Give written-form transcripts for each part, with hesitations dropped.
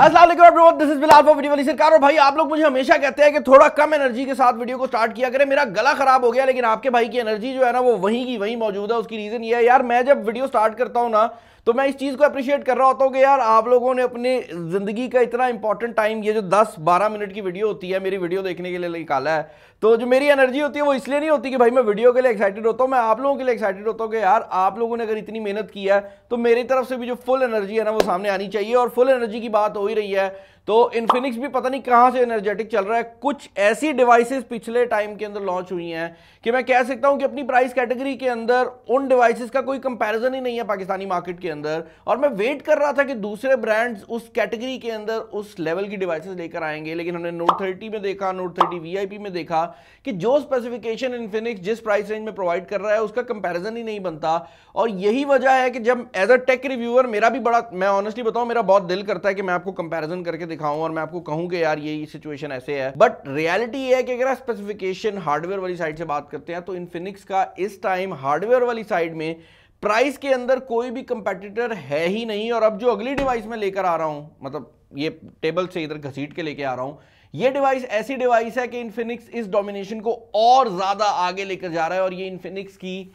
अस्सलाम वालेकुम everyone, this is Bilal for video वाली सरकार। और भाई आप लोग मुझे हमेशा कहते हैं कि थोड़ा कम एनर्जी के साथ वीडियो को स्टार्ट किया करें। मेरा गला खराब हो गया, लेकिन आपके भाई की एनर्जी जो है ना वो वहीं की वहीं मौजूद है। उसकी रीजन ये है यार, मैं जब वीडियो स्टार्ट करता हूं ना तो मैं इस चीज को अप्रिशिएट कर रहा होता हूं कि यार आप लोगों ने अपनी जिंदगी का इतना इंपॉर्टेंट टाइम, ये जो 10-12 मिनट की वीडियो होती है मेरी वीडियो देखने के लिए निकाला है। तो जो मेरी एनर्जी होती है वो इसलिए नहीं होती कि भाई मैं वीडियो के लिए एक्साइटेड होता हूं, मैं आप लोगों के लिए एक्साइटेड होता हूं कि यार आप लोगों ने अगर इतनी मेहनत की है तो मेरी तरफ से भी जो फुल एनर्जी है ना वो सामने आनी चाहिए। और फुल एनर्जी की बात हो ही रही है तो इन्फिनिक्स भी पता नहीं कहां से एनर्जेटिक चल रहा है। कुछ ऐसी डिवाइसेस पिछले टाइम के अंदर लॉन्च हुई हैं कि मैं कह सकता हूं कि अपनी प्राइस कैटेगरी के अंदर उन डिवाइसेस का कोई कंपैरिजन ही नहीं है पाकिस्तानी मार्केट के अंदर। और मैं वेट कर रहा था कि दूसरे ब्रांड्स उस कैटेगरी के अंदर उस लेवल की डिवाइसेस लेकर आएंगे, लेकिन हमने नोट 30 में देखा, नोट 30 वीआईपी में देखा कि जो स्पेसिफिकेशन इन्फिनिक्स जिस प्राइस रेंज में प्रोवाइड कर रहा है उसका कंपैरिजन ही नहीं बनता। और यही वजह है कि जब एज अ टेक रिव्यूअर मेरा भी बड़ा, मैं ऑनेस्टली बताऊं, मेरा बहुत दिल करता है कि मैं आपको कंपैरिजन करके दिखाऊं और मैं आपको कहूं कि यार ये सिचुएशन ऐसे है। बट रियलिटी ये है कि अगर आप स्पेसिफिकेशन हार्डवेयर वाली साइड से बात करते हैं तो इन्फिनिक्स का इस टाइम हार्डवेयर वाली साइड में प्राइस के अंदर कोई भी कंपेटिटर है ही नहीं। और अब जो अगली डिवाइस मैं लेकर आ रहा हूं, मतलब ये टेबल से इधर घसीट के लेके आ रहा हूं, ये डिवाइस ऐसी डिवाइस है कि इन्फिनिक्स इस डोमिनेशन को और ज्यादा आगे लेकर जा रहा है। और ये इन्फिनिक्स की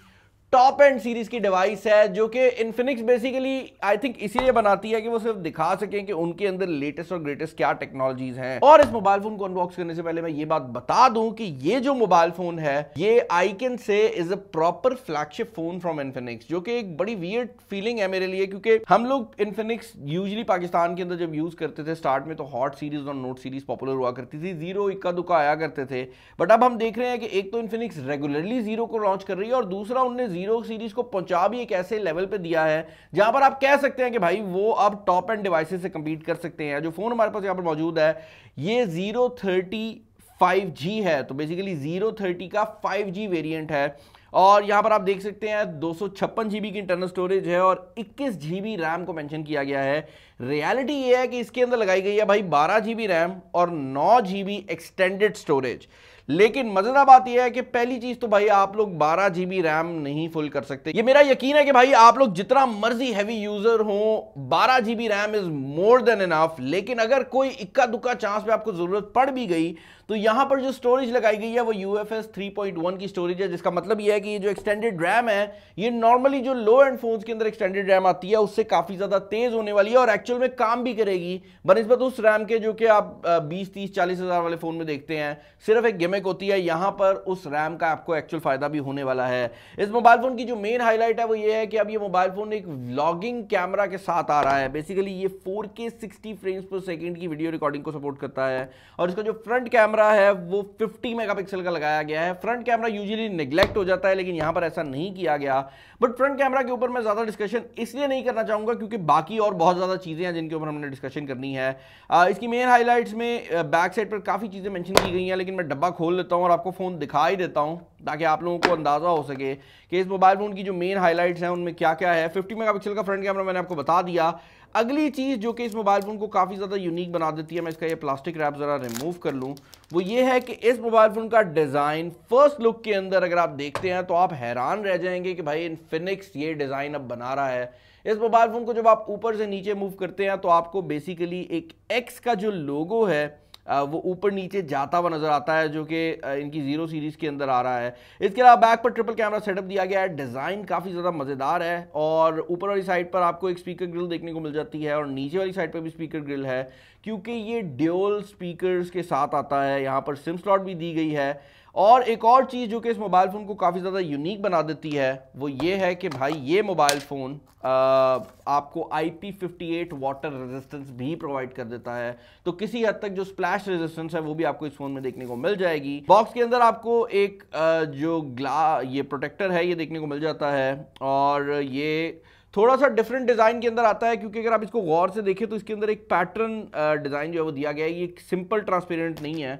टॉप एंड सीरीज की डिवाइस है जो कि इन्फिनिक्स बेसिकली आई थिंक इसीलिए बनाती है कि वो सिर्फ दिखा सकें कि उनके अंदर लेटेस्ट और ग्रेटेस्ट क्या टेक्नोलॉजीज हैं। और इस मोबाइल फोन को अनबॉक्स करने से पहले मैं ये बात बता दूं कि ये जो मोबाइल फोन है ये I can say is a proper flagship phone from Infinix, जो कि एक बड़ी वियर्ड फीलिंग है मेरे लिए, क्योंकि हम लोग इन्फिनिक्स यूजली पाकिस्तान के अंदर जब यूज करते थे स्टार्ट में तो हॉट सीरीज और नोट सीरीज पॉपुलर हुआ करती थी, जीरो इक्का दुक्का आया करते थे। बट अब हम देख रहे हैं कि एक तो इन्फिनिक्स रेगुलरली जीरो को लॉन्च कर रही है और दूसरा उनने जीरो सीरीज को पहुंचा भी एक ऐसे लेवल पे दिया है जहां पर आप कह सकते हैं कि भाई वो अब टॉप एंड डिवाइसेस से कंपीट कर सकते हैं। जो फोन हमारे पास यहां पर मौजूद है ये Zero 30 5G है, तो बेसिकली Zero 30 का 5G वेरिएंट है। और यहां पर आप देख सकते हैं 256 GB की इंटरनल स्टोरेज है और 21 GB रैम को मेंशन किया गया है। रियलिटी ये है कि इसके अंदर लगाई गई है भाई 12 GB रैम और 9 GB एक्सटेंडेड स्टोरेज। लेकिन मजेदार बात यह है कि पहली चीज तो भाई आप लोग 12 GB रैम नहीं फुल कर सकते। ये मेरा यकीन है कि भाई आप लोग जितना मर्जी हैवी यूजर हो 12 GB RAM is more than enough. लेकिन अगर कोई इक्का दुक्का चांस पे आपको जरूरत पड़ भी गई तो यहां पर जो स्टोरेज लगाई गई है वो UFS 3.1 की स्टोरेज है, जिसका मतलब यह है कि ये जो एक्सटेंडेड रैम है ये नॉर्मली जो लो एंड फोन्स के अंदर एक्सटेंडेड रैम आती है उससे काफी ज्यादा तेज होने वाली है और एक्चुअल में काम भी करेगी बनिस्बत उस रैम के जो कि आप 20-30-40 हजार वाले फोन में देखते हैं। सिर्फ एक गिमिक होती है, यहां पर उस रैम का आपको एक्चुअल फायदा भी होने वाला है। इस मोबाइल फोन की जो मेन हाईलाइट है वो ये है कि अब ये मोबाइल फोन एक व्लॉगिंग कैमरा के साथ आ रहा है। बेसिकली ये 4K 60 फ्रेम्स पर सेकंड की वीडियो रिकॉर्डिंग को सपोर्ट करता है और इसका जो फ्रंट कैमरा है वो 50 मेगापिक्सल का लगाया गया है। फ्रंट कैमरा यूजुअली नेग्लेक्ट हो जाता है लेकिन यहां पर ऐसा नहीं किया गया। बट फ्रंट कैमरा के ऊपर मैं ज्यादा डिस्कशन इसलिए नहीं करना चाहूंगा क्योंकि बाकी और बहुत ज्यादा चीजें हैं जिनके ऊपर हमने डिस्कशन करनी है। इसकी मेन हाईलाइट्स में बैक साइड पर काफी चीजें मेंशन की गई हैं, लेकिन मैं डब्बा खोल लेता हूं और आपको फोन दिखा ही देता हूं ताकि आप लोगों को अंदाजा हो सके कि इस मोबाइल फोन की जो मेन हाईलाइट्स हैं उनमें क्या क्या है। 50 मेगापिक्सल का फ्रंट कैमरा मैंने आपको बता दिया। अगली चीज जो कि इस मोबाइल फोन को काफी ज्यादा यूनिक बना देती है, मैं इसका ये प्लास्टिक रैप जरा रिमूव कर लूं, वो ये है कि इस मोबाइल फोन का डिजाइन फर्स्ट लुक के अंदर अगर आप देखते हैं तो आप हैरान रह जाएंगे कि भाई इन्फिनिक्स ये डिजाइन अब बना रहा है। इस मोबाइल फोन को जब आप ऊपर से नीचे मूव करते हैं तो आपको बेसिकली एक एक्स का जो लोगो है वो ऊपर नीचे जाता हुआ नजर आता है जो कि इनकी जीरो सीरीज के अंदर आ रहा है। इसके अलावा बैक पर ट्रिपल कैमरा सेटअप दिया गया है। डिजाइन काफी ज्यादा मजेदार है और ऊपर वाली साइड पर आपको एक स्पीकर ग्रिल देखने को मिल जाती है और नीचे वाली साइड पर भी स्पीकर ग्रिल है क्योंकि ये ड्यूल स्पीकर्स के साथ आता है। यहाँ पर सिम स्लॉट भी दी गई है। और एक और चीज जो कि इस मोबाइल फोन को काफी ज्यादा यूनिक बना देती है वो ये है कि भाई ये मोबाइल फोन आपको IP58 वाटर रेजिस्टेंस भी प्रोवाइड कर देता है, तो किसी हद तक जो स्प्लैश रेजिस्टेंस है वो भी आपको इस फोन में देखने को मिल जाएगी। बॉक्स के अंदर आपको एक जो ये प्रोटेक्टर है ये देखने को मिल जाता है और ये थोड़ा सा डिफरेंट डिजाइन के अंदर आता है क्योंकि अगर आप इसको गौर से देखें तो इसके अंदर एक पैटर्न डिजाइन जो है वो दिया गया है। ये सिंपल ट्रांसपेरेंट नहीं है,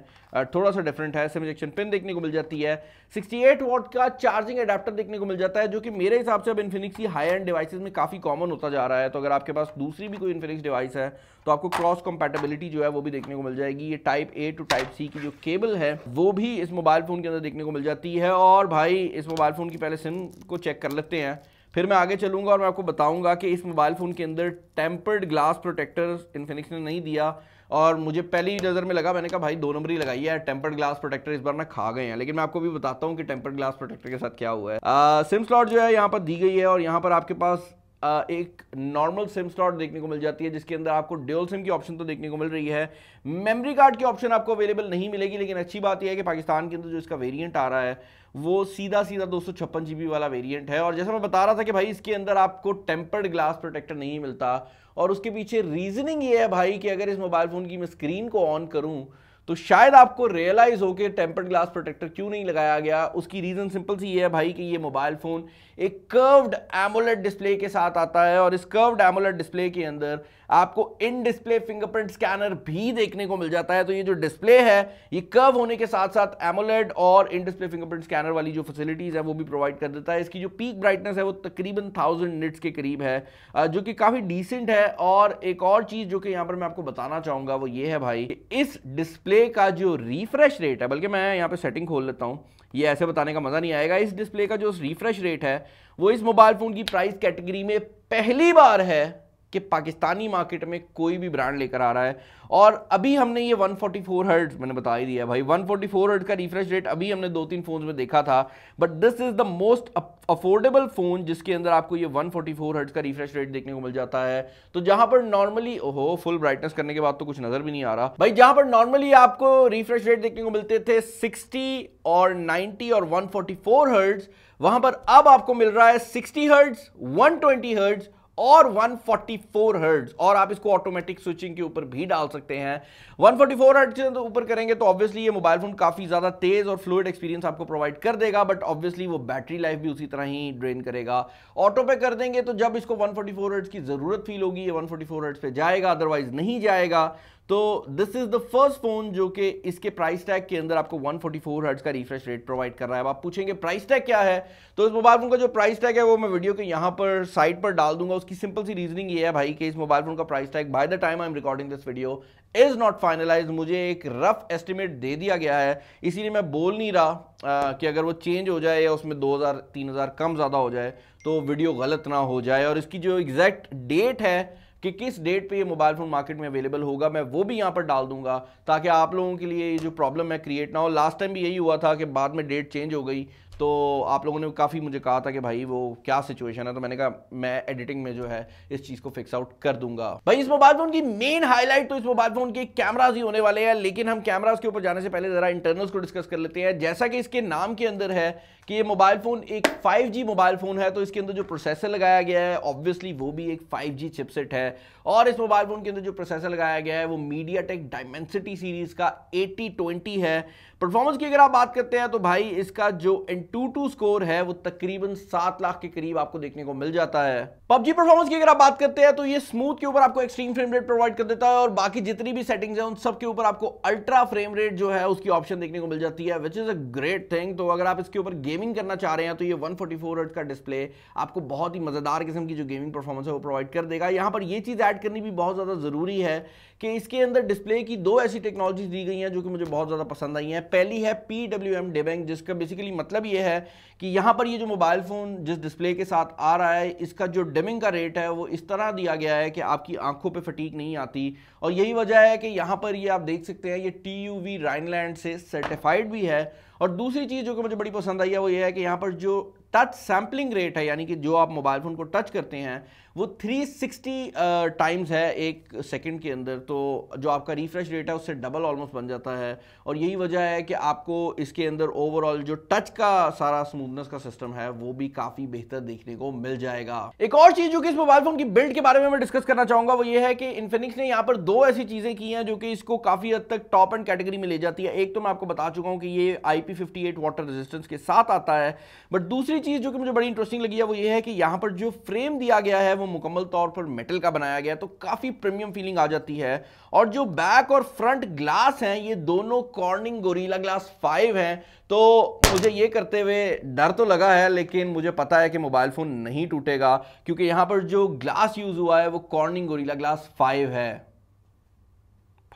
थोड़ा सा डिफरेंट है। सिम इजेक्शन पिन देखने को मिल जाती है। 68 वॉट का चार्जिंग एडाप्टर देखने को मिल जाता है जो कि मेरे हिसाब से अब इन्फिनिक्स की हाई एंड डिवाइसेस में काफी कॉमन होता जा रहा है। तो अगर आपके पास दूसरी भी कोई इन्फिनिक्स डिवाइस है तो आपको क्रॉस कंपैटिबिलिटी जो है वो भी देखने को मिल जाएगी। ये type A to type C की जो केबल है वो भी इस मोबाइल फोन के अंदर देखने को मिल जाती है। और भाई इस मोबाइल फोन की पहले सिम को चेक कर लेते हैं, फिर मैं आगे चलूंगा और मैं आपको बताऊंगा कि इस मोबाइल फ़ोन के अंदर टेम्पर्ड ग्लास प्रोटेक्टर इन्फिनिक्स ने नहीं दिया, और मुझे पहली नज़र में लगा, मैंने कहा भाई 2 नंबर ही लगाई है, टेम्पर्ड ग्लास प्रोटेक्टर इस बार ना खा गए हैं। लेकिन मैं आपको भी बताता हूँ कि टेम्पर्ड ग्लास प्रोटेक्टर के साथ क्या हुआ है। सिम स्लॉट जो है यहाँ पर दी गई है, और यहाँ पर आपके पास एक नॉर्मल सिम स्लॉट देखने को मिल जाती है, जिसके अंदर आपको ड्यूल सिम की ऑप्शन तो देखने को मिल रही है। मेमोरी कार्ड की ऑप्शन आपको अवेलेबल नहीं मिलेगी, लेकिन अच्छी बात यह है कि पाकिस्तान के अंदर जो इसका वेरिएंट आ रहा है वो सीधा 256 GB वाला वेरिएंट है। और जैसा मैं बता रहा था कि भाई इसके अंदर आपको टेम्पर्ड ग्लास प्रोटेक्टर नहीं मिलता, और उसके पीछे रीजनिंग ये है भाई कि अगर इस मोबाइल फोन की मैं स्क्रीन को ऑन करूं तो शायद आपको रियलाइज हो कि टेम्पर्ड ग्लास प्रोटेक्टर क्यों नहीं लगाया गया। उसकी रीजन सिंपल सी ये है भाई कि ये मोबाइल फोन एक कर्व्ड एमोलेड डिस्प्ले के साथ आता है, और इस कर्व्ड एमोलेड डिस्प्ले के अंदर आपको इन डिस्प्ले फिंगरप्रिंट स्कैनर भी देखने को मिल जाता है। तो ये जो डिस्प्ले है ये कर्व होने के साथ साथ एमोलेड और इन डिस्प्ले फिंगरप्रिंट स्कैनर वाली जो फैसिलिटीज है वो भी प्रोवाइड कर देता है। इसकी जो पीक ब्राइटनेस है वो तकरीबन 1000 निट्स के करीब है, जो कि काफी डिसेंट है। और एक और चीज जो कि यहाँ पर मैं आपको बताना चाहूंगा वो ये है भाई, इस डिस्प्ले का जो रिफ्रेश रेट है, बल्कि मैं यहाँ पे सेटिंग खोल लेता हूँ, ये ऐसे बताने का मजा नहीं आएगा। इस डिस्प्ले का जो रिफ्रेश रेट है वो इस मोबाइल फोन की प्राइस कैटेगरी में पहली बार है कि पाकिस्तानी मार्केट में कोई भी ब्रांड लेकर आ रहा है। और अभी हमने ये 144 हर्ट्ज मैंने बता ही दिया भाई, 144 हर्ट्ज का रिफ्रेश रेट अभी हमने 2-3 फोन्स में देखा था, but this is the most affordable phone जिसके अंदर आपको ये 144 हर्ट्ज का रिफ्रेश रेट देखने को मिल जाता है। तो जहां पर नॉर्मली ओहो फुल ब्राइटनेस करने के बाद तो कुछ नजर भी नहीं आ रहा भाई, जहां पर नॉर्मली आपको रिफ्रेश रेट देखने को मिलते थे 60 और 90 और 144 हर्ट्ज, वहां पर अब आपको मिल रहा है 60 हर्ट्ज, 120 हर्ट्ज और 144 हर्ट्ज। और आप इसको ऑटोमेटिक स्विचिंग के ऊपर भी डाल सकते हैं। 144 हर्ट्ज से ऊपर करेंगे तो ऑब्वियसली ये मोबाइल फोन काफी ज्यादा तेज और फ्लूइड एक्सपीरियंस आपको प्रोवाइड कर देगा, बट ऑब्वियसली वो बैटरी लाइफ भी उसी तरह ही ड्रेन करेगा। ऑटो पे कर देंगे तो जब इसको 144 हर्ट्ज की जरूरत फील होगी ये 144 हर्ट्ज पे जाएगा, अदरवाइज नहीं जाएगा। तो this is the first phone जो कि इसके प्राइस टैग के अंदर आपको 144 हर्ट्ज का रिफ्रेश रेट प्रोवाइड कर रहा है। अब आप पूछेंगे प्राइस टैग क्या है, तो इस मोबाइल फोन का जो प्राइस टैग है वो मैं वीडियो के यहाँ पर साइड पर डाल दूंगा। उसकी सिंपल सी रीजनिंग ये है भाई कि इस मोबाइल फोन का price tag by the time I am recording this video is not finalize. मुझे एक रफ एस्टिमेट दे दिया गया है, इसीलिए मैं बोल नहीं रहा कि अगर वो चेंज हो जाए या उसमें 2000-3000 कम ज्यादा हो जाए तो वीडियो गलत ना हो जाए। और इसकी जो एग्जैक्ट डेट है कि किस डेट पे ये मोबाइल फोन मार्केट में अवेलेबल होगा मैं वो भी यहाँ पर डाल दूंगा, ताकि आप लोगों के लिए ये जो प्रॉब्लम है क्रिएट ना हो। लास्ट टाइम भी यही हुआ था कि बाद में डेट चेंज हो गई, तो आप लोगों ने काफ़ी मुझे कहा था कि भाई वो क्या सिचुएशन है, तो मैंने कहा मैं एडिटिंग में जो है इस चीज़ को फिक्स आउट कर दूंगा। भाई इस मोबाइल फोन की मेन हाईलाइट तो इस मोबाइल फोन के कैमराज ही होने वाले हैं, लेकिन हम कैमराज के ऊपर जाने से पहले जरा इंटरनल्स को डिस्कस कर लेते हैं। जैसा कि इसके नाम के अंदर है कि ये मोबाइल फोन एक 5G मोबाइल फोन है, तो इसके अंदर जो प्रोसेसर लगाया गया है ऑब्वियसली वो भी एक 5G चिपसेट है। और इस मोबाइल फोन के अंदर जो प्रोसेसर लगाया गया है वो मीडियाटेक डायमेंसिटी सीरीज का 8020 है। परफॉर्मेंस की अगर आप बात करते हैं तो भाई इसका जो Antutu स्कोर है वो तकरीबन 7 लाख के करीब आपको देखने को मिल जाता है। PUBG परफॉर्मेंस की अगर आप बात करते हैं तो ये स्मूथ के ऊपर आपको एक्सट्रीम फ्रेम रेट प्रोवाइड कर देता है, और बाकी जितनी भी सेटिंग्स हैं उन सब के ऊपर आपको अल्ट्रा फ्रेम रेट जो है उसकी ऑप्शन देखने को मिल जाती है, which is a great thing. तो अगर आप इसके ऊपर गेमिंग करना चाह रहे हैं तो ये 144 हर्ट्ज का डिस्प्ले आपको बहुत ही मजेदार किस्म की जो गेमिंग परफॉर्मेंस है वो प्रोवाइड कर देगा। यहाँ पर ये चीज ऐड करनी भी बहुत ज्यादा जरूरी है कि इसके अंदर डिस्प्ले की 2 ऐसी टेक्नोलॉजीज दी गई हैं जो कि मुझे बहुत ज्यादा पसंद आई हैं। पहली है PWM डिमिंग, जिसका बेसिकली मतलब ये है कि यहाँ पर ये जो मोबाइल फोन जिस डिस्प्ले के साथ आ रहा है इसका जो डिमिंग का रेट है वो इस तरह दिया गया है कि आपकी आंखों पे फटीक नहीं आती, और यही वजह है कि यहाँ पर ये आप देख सकते हैं ये TUV राइनलैंड से सर्टिफाइड भी है। और दूसरी चीज जो कि मुझे बड़ी पसंद आई है वो ये है कि यहाँ पर जो टच सैम्पलिंग रेट है, यानी कि जो आप मोबाइल फोन को टच करते हैं वो 360 टाइम्स है 1 सेकंड के अंदर, तो जो आपका रिफ्रेश रेट है उससे डबल ऑलमोस्ट बन जाता है। और यही वजह है कि आपको इसके अंदर ओवरऑल जो टच का सारा स्मूथनेस का सिस्टम है वो भी काफी बेहतर देखने को मिल जाएगा। एक और चीज जो कि इस मोबाइल फोन की बिल्ड के बारे में मैं डिस्कस करना चाहूंगा वो ये है कि इन्फिनिक्स ने यहाँ पर 2 ऐसी चीजें की हैं जो कि इसको काफी हद तक टॉप एंड कैटेगरी में ले जाती है। एक तो मैं आपको बता चुका हूं कि ये IP58 वाटर रेजिस्टेंस के साथ आता है, बट दूसरी चीज जो कि मुझे बड़ी इंटरेस्टिंग लगी है वो ये है कि यहाँ पर जो फ्रेम दिया गया है वो मुकम्मल तौर पर मेटल का बनाया गया है, तो काफी प्रीमियम फीलिंग आ जाती है। और जो बैक और फ्रंट ग्लास हैं ये दोनों कॉर्निंग गोरिल्ला ग्लास 5 हैं। तो मुझे ये करते हुए डर तो लगा है, लेकिन मुझे पता है कि मोबाइल फोन नहीं टूटेगा, क्योंकि यहां पर जो ग्लास यूज हुआ है वो कॉर्निंग गोरिल्ला ग्लास 5 है।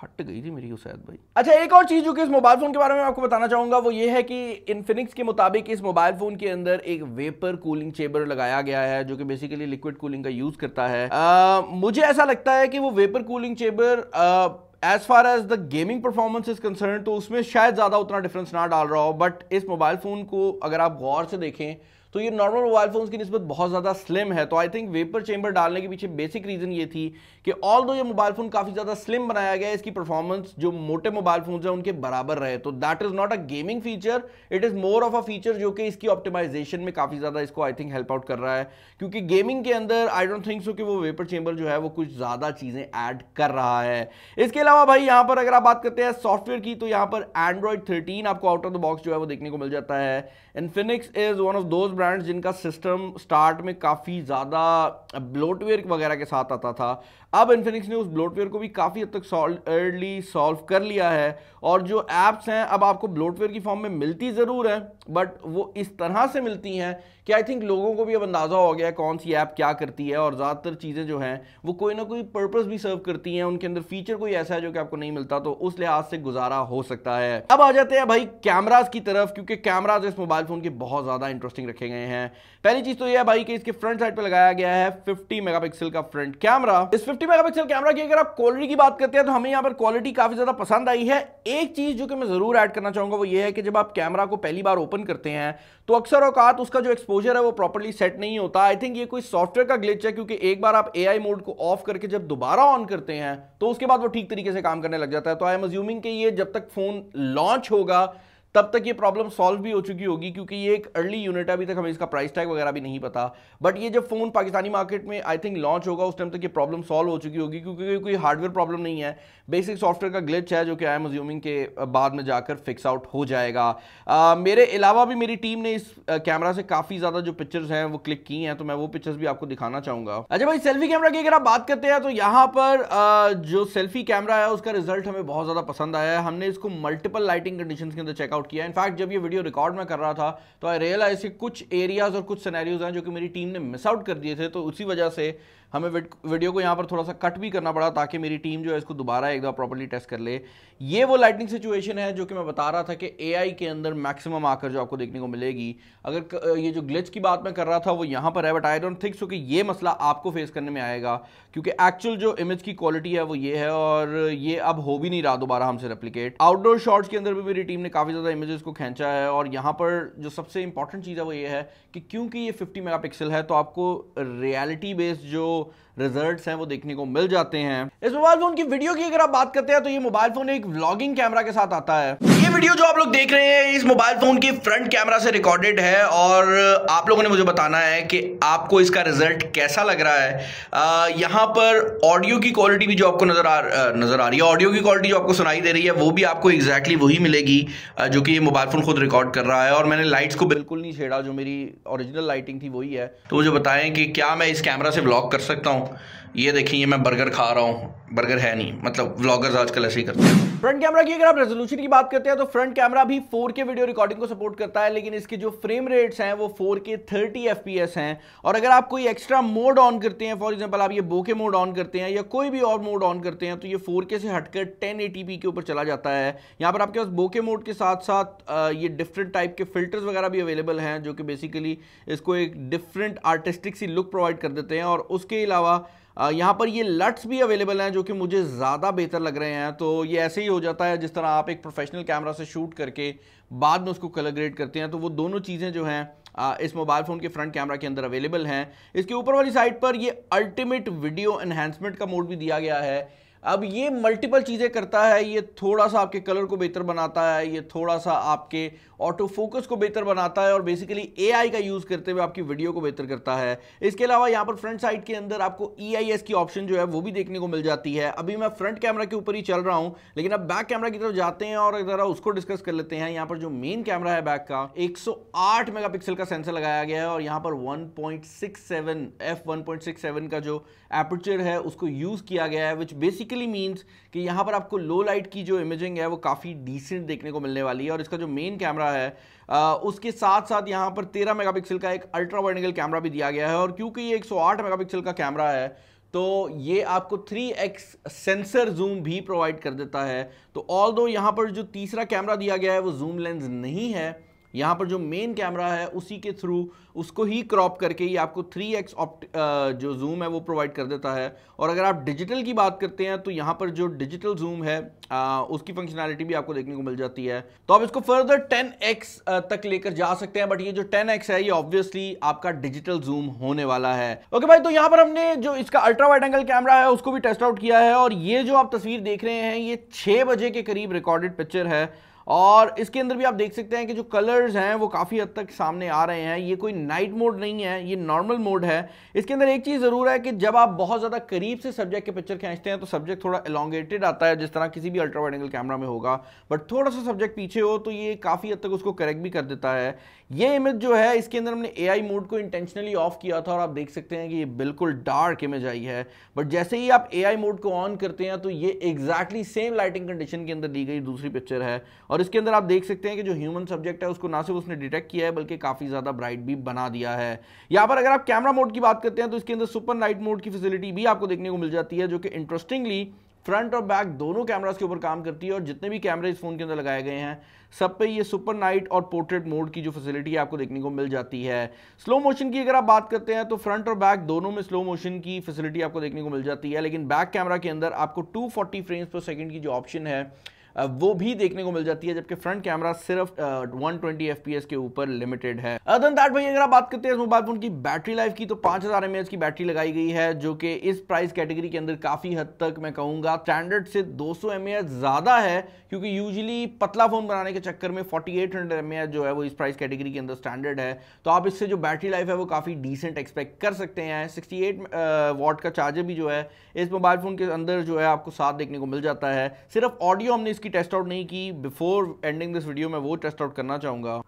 फट गई थी मेरी उसैद भाई। अच्छा, एक और चीज जो कि इस मोबाइल फोन के बारे में आपको बताना चाहूंगा वो ये है कि इन्फिनिक्स के मुताबिक इस मोबाइल फोन के अंदर एक वेपर कूलिंग चेंबर लगाया गया है जो कि बेसिकली लिक्विड कूलिंग का यूज करता है। मुझे ऐसा लगता है कि वो vapour cooling chamber as far as the gaming performance is concern तो उसमें शायद ज्यादा उतना डिफरेंस ना डाल रहा हो, बट इस मोबाइल फोन को अगर आप गौर से देखें तो ये नॉर्मल मोबाइल फोन्स की निस्बत बहुत ज़्यादा स्लिम है। तो आई थिंक वेपर चेंबर डालने के पीछे बेसिक रीज़न ये थी कि ऑल दो ये मोबाइल फोन काफ़ी ज़्यादा स्लिम बनाया गया है, इसकी परफॉर्मेंस जो मोटे मोबाइल फोन्स हैं उनके बराबर रहे। तो that is not a gaming feature, it is more of a feature जो कि इसकी ऑप्टिमाइजेशन में काफ़ी ज़्यादा इसको आई थिंक हेल्प आउट कर रहा है, क्योंकि गेमिंग के अंदर आई डोंट थिंक सो कि वो वेपर चेंबर जो है वो कुछ ज़्यादा चीज़ें ऐड कर रहा है। इसके अलावा भाई यहाँ पर अगर आप बात करते हैं सॉफ्टवेयर की तो यहाँ पर Android 13 आपको आउट ऑफ द बॉक्स जो है वो देखने को मिल जाता है। Infinix is one of those brands जिनका सिस्टम स्टार्ट में काफ़ी ज़्यादा ब्लोटवेयर वगैरह के साथ आता था। अब इन्फिनिक्स ने उस ब्लोटवेयर को भी काफ़ी हद तक अर्ली सॉल्व कर लिया है और जो ऐप्स हैं अब आपको ब्लोटवेयर की फॉर्म में मिलती ज़रूर है, बट वो इस तरह से मिलती हैं कि आई थिंक लोगों को भी अब अंदाज़ा हो गया है कौन सी ऐप क्या करती है, और ज़्यादातर चीज़ें जो हैं वो कोई ना कोई पर्पस भी सर्व करती हैं, उनके अंदर फीचर कोई ऐसा है जो कि आपको नहीं मिलता, तो उस लिहाज से गुजारा हो सकता है। अब आ जाते हैं भाई कैमराज की तरफ, क्योंकि कैमराज इस मोबाइल फोन के बहुत ज़्यादा इंटरेस्टिंग रखे गए हैं। पहली चीज़ तो यह है भाई कि इसके फ्रंट साइड पर लगाया गया है 50 मेगापिक्सल का फ्रंट कैमरा। इस 50 मेगापिक्सल कैमरा की अगर आप क्वालिटी की बात करते हैं तो हमें यहाँ पर क्वालिटी काफ़ी ज़्यादा पसंद आई है। एक चीज़ जो कि मैं ज़रूर ऐड करना चाहूँगा वो ये है कि जब आप कैमरा को पहली बार ओपन करते हैं तो अक्सर औकात उसका जो एक्सपोजर है वो प्रॉपर्ली सेट नहीं होता। आई थिंक ये कोई सॉफ्टवेयर का ग्लिच है, क्योंकि एक बार आप एआई मोड को ऑफ करके जब दोबारा ऑन करते हैं तो उसके बाद वो ठीक तरीके से काम करने लग जाता है। तो आई एम अज्यूमिंग कि ये जब तक फोन लॉन्च होगा तब तक ये प्रॉब्लम सॉल्व भी हो चुकी होगी, क्योंकि ये एक अर्ली यूनिट है, अभी तक हमें इसका प्राइस टैग वगैरह भी नहीं पता। बट ये जब फोन पाकिस्तानी मार्केट में आई थिंक लॉन्च होगा उस टाइम तक ये प्रॉब्लम सॉल्व हो चुकी होगी, क्योंकि कोई हार्डवेयर प्रॉब्लम नहीं है, बेसिक सॉफ्टवेयर का ग्लिच है जो कि आई एम अज्यूमिंग के बाद में जाकर फिक्स आउट हो जाएगा। मेरे अलावा भी मेरी टीम ने इस कैमरा से काफ़ी ज़्यादा जो पिक्चर्स हैं वो क्लिक की हैं, तो मैं वो पिक्चर्स भी आपको दिखाना चाहूँगा। अच्छा भाई, सेल्फी कैमरा की अगर आप बात करते हैं तो यहाँ पर जो सेल्फी कैमरा है उसका रिजल्ट हमें बहुत ज़्यादा पसंद आया है। हमने इसको मल्टीपल लाइटिंग कंडीशंस के अंदर चेकआउट किया। इनफैक्ट जब ये वीडियो रिकॉर्ड में कर रहा था तो आई रियलाइज कि कुछ एरियाज और कुछ सिनेरियोज हैं जो कि मेरी टीम ने मिस आउट कर दिए थे, तो उसी वजह से हमें वीडियो को यहाँ पर थोड़ा सा कट भी करना पड़ा ताकि मेरी टीम जो है इसको दोबारा एक दफ़ा प्रॉपर्ली टेस्ट कर ले। ये वो लाइटिंग सिचुएशन है जो कि मैं बता रहा था कि एआई के अंदर मैक्सिमम आकर जो आपको देखने को मिलेगी। अगर ये जो ग्लिच की बात मैं कर रहा था वो यहाँ पर है, but I don't think so कि ये मसला आपको फेस करने में आएगा, क्योंकि एक्चुअल जो इमेज की क्वालिटी है वो ये है और ये अब हो भी नहीं रहा दोबारा हमसे रेप्लिकेट। आउटडोर शॉट्स के अंदर भी मेरी टीम ने काफ़ी ज़्यादा इमेजेस को खींचा है, और यहाँ पर जो सबसे इंपॉर्टेंट चीज़ है वो ये है कि क्योंकि ये 50 मेगापिक्सल है तो आपको रियलिटी बेस्ड जो रिजल्ट्स हैं वो देखने को मिल जाते हैं। इस मोबाइल फोन की वीडियो की अगर आप बात करते हैं तो ये मोबाइल फोन एक व्लॉगिंग कैमरा के साथ आता है। ये वीडियो जो आप लोग देख रहे हैं इस मोबाइल फोन की फ्रंट कैमरा से रिकॉर्डेड है, और आप लोगों ने मुझे बताना है कि आपको इसका रिजल्ट कैसा लग रहा है। यहाँ पर ऑडियो की क्वालिटी भी जो आपको नजर आ रही है, ऑडियो की क्वालिटी जो आपको सुनाई दे रही है वो भी आपको एग्जैक्टली वही मिलेगी जो कि ये मोबाइल फोन खुद रिकॉर्ड कर रहा है। और मैंने लाइट्स को बिल्कुल नहीं छेड़ा, जो मेरी ओरिजिनल लाइटिंग थी वही है। तो मुझे बताएं कि क्या मैं इस कैमरा से व्लॉग कर सकता हूँ। ये देखिए मैं बर्गर खा रहा हूँ, बर्गर है नहीं, मतलब व्लॉगर्स आजकल ऐसे ही करते हैं। फ्रंट कैमरा की अगर आप रेजोल्यूशन की बात करते हैं तो फ्रंट कैमरा भी 4K वीडियो रिकॉर्डिंग को सपोर्ट करता है, लेकिन इसके जो फ्रेम रेट्स हैं वो 4K 30 FPS हैं। और अगर आप कोई एक्स्ट्रा मोड ऑन करते हैं, फॉर एग्जांपल आप ये बोके मोड ऑन करते हैं या कोई भी और मोड ऑन करते हैं, तो ये 4K से हटकर 1080p के ऊपर चला जाता है। यहाँ पर आपके पास बोके मोड के साथ साथ ये डिफरेंट टाइप के फिल्टर्स वगैरह भी अवेलेबल हैं जो कि बेसिकली इसको एक different artistic see look provide कर देते हैं। और उसके अलावा यहाँ पर ये लट्स भी अवेलेबल हैं जो कि मुझे ज़्यादा बेहतर लग रहे हैं। तो ये ऐसे ही हो जाता है जिस तरह आप एक प्रोफेशनल कैमरा से शूट करके बाद में उसको कलर ग्रेड करते हैं, तो वो दोनों चीज़ें जो हैं इस मोबाइल फ़ोन के फ्रंट कैमरा के अंदर अवेलेबल हैं। इसके ऊपर वाली साइड पर ये अल्टीमेट वीडियो एनहांसमेंट का मोड भी दिया गया है। अब ये मल्टीपल चीज़ें करता है, ये थोड़ा सा आपके कलर को बेहतर बनाता है, ये थोड़ा सा आपके ऑटो फोकस को बेहतर बनाता है, और बेसिकली एआई का यूज़ करते हुए आपकी वीडियो को बेहतर करता है। इसके अलावा यहाँ पर फ्रंट साइड के अंदर आपको EIS की ऑप्शन जो है वो भी देखने को मिल जाती है। अभी मैं फ्रंट कैमरा के ऊपर ही चल रहा हूँ, लेकिन अब बैक कैमरा की तरफ जाते हैं और ज़रा उसको डिस्कस कर लेते हैं। यहाँ पर जो मेन कैमरा है बैक का 108 मेगापिक्सल का सेंसर लगाया गया है, और यहाँ पर 1.67 का जो एपर्चर है उसको यूज़ किया गया है, विच बेसिकली मीन्स कि यहाँ पर आपको लो लाइट की जो इमेजिंग है वो काफ़ी डिसेंट देखने को मिलने वाली है। और इसका जो मेन कैमरा है उसके साथ साथ यहाँ पर 13 मेगापिक्सल का एक अल्ट्रा वाइड एंगल कैमरा भी दिया गया है। और क्योंकि ये 108 मेगापिक्सल का कैमरा है तो ये आपको 3x सेंसर जूम भी प्रोवाइड कर देता है। तो ऑल दो यहाँ पर जो तीसरा कैमरा दिया गया है वो जूम लेंस नहीं है, यहाँ पर जो मेन कैमरा है उसी के थ्रू उसको ही क्रॉप करके ही आपको 3x जो जूम है वो प्रोवाइड कर देता है। और अगर आप डिजिटल की बात करते हैं तो यहाँ पर जो डिजिटल जूम है उसकी फंक्शनैलिटी भी आपको देखने को मिल जाती है। तो आप इसको फर्दर 10x तक लेकर जा सकते हैं, बट ये जो 10x है ये ऑब्वियसली आपका डिजिटल जूम होने वाला है। ओके भाई, तो यहाँ पर हमने जो इसका अल्ट्रा वाइड एंगल कैमरा है उसको भी टेस्ट आउट किया है, और ये जो आप तस्वीर देख रहे हैं ये 6 बजे के करीब रिकॉर्डेड पिक्चर है। और इसके अंदर भी आप देख सकते हैं कि जो कलर्स हैं वो काफ़ी हद तक सामने आ रहे हैं। ये कोई नाइट मोड नहीं है, ये नॉर्मल मोड है। इसके अंदर एक चीज़ ज़रूर है कि जब आप बहुत ज़्यादा करीब से सब्जेक्ट के पिक्चर खींचते हैं तो सब्जेक्ट थोड़ा एलोंगेटेड आता है, जिस तरह किसी भी अल्ट्रा वाइड एंगल कैमरा में होगा। बट थोड़ा सा सब्जेक्ट पीछे हो तो ये काफ़ी हद तक उसको करेक्ट भी कर देता है। ये इमेज जो है इसके अंदर हमने AI मोड को इंटेंशनली ऑफ किया था और आप देख सकते हैं कि ये बिल्कुल डार्क इमेज आई है। बट जैसे ही आप AI मोड को ऑन करते हैं तो ये एग्जैक्टली सेम लाइटिंग कंडीशन के अंदर दी गई दूसरी पिक्चर है। और इसके अंदर आप देख सकते हैं कि जो ह्यूमन सब्जेक्ट है उसको ना सिर्फ उसने डिटेक्ट किया है बल्कि काफ़ी ज़्यादा ब्राइट भी बना दिया है। यहाँ पर अगर आप कैमरा मोड की बात करते हैं तो इसके अंदर सुपर नाइट मोड की फैसिलिटी भी आपको देखने को मिल जाती है, जो कि इंटरेस्टिंगली फ्रंट और बैक दोनों कैमरास के ऊपर काम करती है। और जितने भी कैमरे इस फोन के अंदर लगाए गए हैं सब पे ये सुपर नाइट और पोर्ट्रेट मोड की जो फैसिलिटी है आपको देखने को मिल जाती है। स्लो मोशन की अगर आप बात करते हैं तो फ्रंट और बैक दोनों में स्लो मोशन की फैसिलिटी आपको देखने को मिल जाती है, लेकिन बैक कैमरा के अंदर आपको 240 फ्रेम्स पर सेकंड की जो ऑप्शन है वो भी देखने को मिल जाती है, जबकि फ्रंट कैमरा सिर्फ 120 FPS के ऊपर लिमिटेड है। अदर देन दैट भाई अगर आप बात करते हैं इस मोबाइल फोन की बैटरी लाइफ की तो 5000 mAh की बैटरी लगाई गई है, जो कि इस प्राइस कैटेगरी के अंदर काफी हद तक मैं कहूंगा स्टैंडर्ड से 200 mAh ज्यादा है, क्योंकि यूजुअली पतला फोन बनाने के चक्कर में 4800 mAh जो है वो इस प्राइस कैटेगरी के अंदर स्टैंडर्ड है। तो आप इससे जो बैटरी लाइफ है वो काफी डिसेंट एक्सपेक्ट कर सकते हैं। 68 वाट का चार्जर भी जो है इस मोबाइल फोन के अंदर जो है आपको साथ देखने को मिल जाता है। सिर्फ ऑडियो हमने इसकी टेस्ट आउट नहीं की, बिफोर एंडिंग दिस वीडियो मैं वो टेस्ट आउट करना चाहूंगा।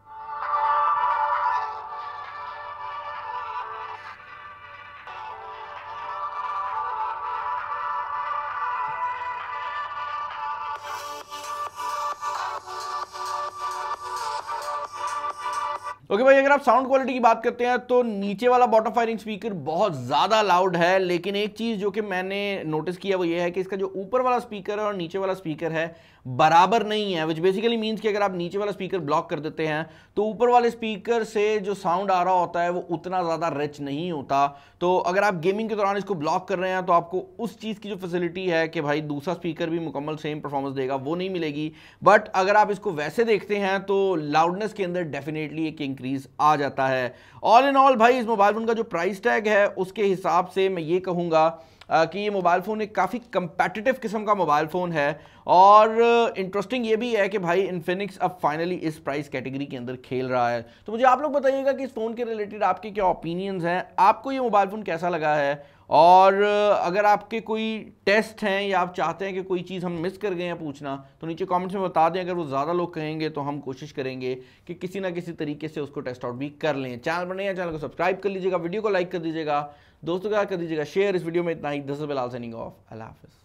ओके भाई, अगर आप साउंड क्वालिटी की बात करते हैं तो नीचे वाला बॉटम फायरिंग स्पीकर बहुत ज़्यादा लाउड है, लेकिन एक चीज़ जो कि मैंने नोटिस किया वो ये है कि इसका जो ऊपर वाला स्पीकर है और नीचे वाला स्पीकर है बराबर नहीं है, विच बेसिकली मीन्स कि अगर आप नीचे वाला स्पीकर ब्लॉक कर देते हैं तो ऊपर वाले स्पीकर से जो साउंड आ रहा होता है वो उतना ज़्यादा रिच नहीं होता। तो अगर आप गेमिंग के दौरान इसको ब्लॉक कर रहे हैं तो आपको उस चीज़ की जो फैसिलिटी है कि भाई दूसरा स्पीकर भी मुकम्मल सेम परफॉर्मेंस देगा वो नहीं मिलेगी। बट अगर आप इसको वैसे देखते हैं तो लाउडनेस के अंदर डेफिनेटली एक इंक्रीज आ जाता है। ऑल इन ऑल भाई इस मोबाइल फोन का जो प्राइस टैग है उसके हिसाब से मैं ये कहूँगा कि ये मोबाइल फ़ोन एक काफ़ी कंपेटिटिव किस्म का मोबाइल फ़ोन है। और इंटरेस्टिंग ये भी है कि भाई इन्फिनिक्स अब फाइनली इस प्राइस कैटेगरी के अंदर खेल रहा है। तो मुझे आप लोग बताइएगा कि इस फ़ोन के रिलेटेड आपके क्या ओपिनियंस हैं, आपको ये मोबाइल फ़ोन कैसा लगा है, और अगर आपके कोई टेस्ट हैं या आप चाहते हैं कि कोई चीज़ हम मिस कर गए हैं पूछना तो नीचे कमेंट्स में बता दें। अगर वो ज़्यादा लोग कहेंगे तो हम कोशिश करेंगे कि किसी ना किसी तरीके से उसको टेस्ट आउट भी कर लें। चैनल पर नहीं है, चैनल को सब्सक्राइब कर लीजिएगा, वीडियो को लाइक कर दीजिएगा, दोस्तों के साथ कर दीजिएगा शेयर। इस वीडियो में इतना ही। This is Bilal signing off. अल्लाह हाफिज़।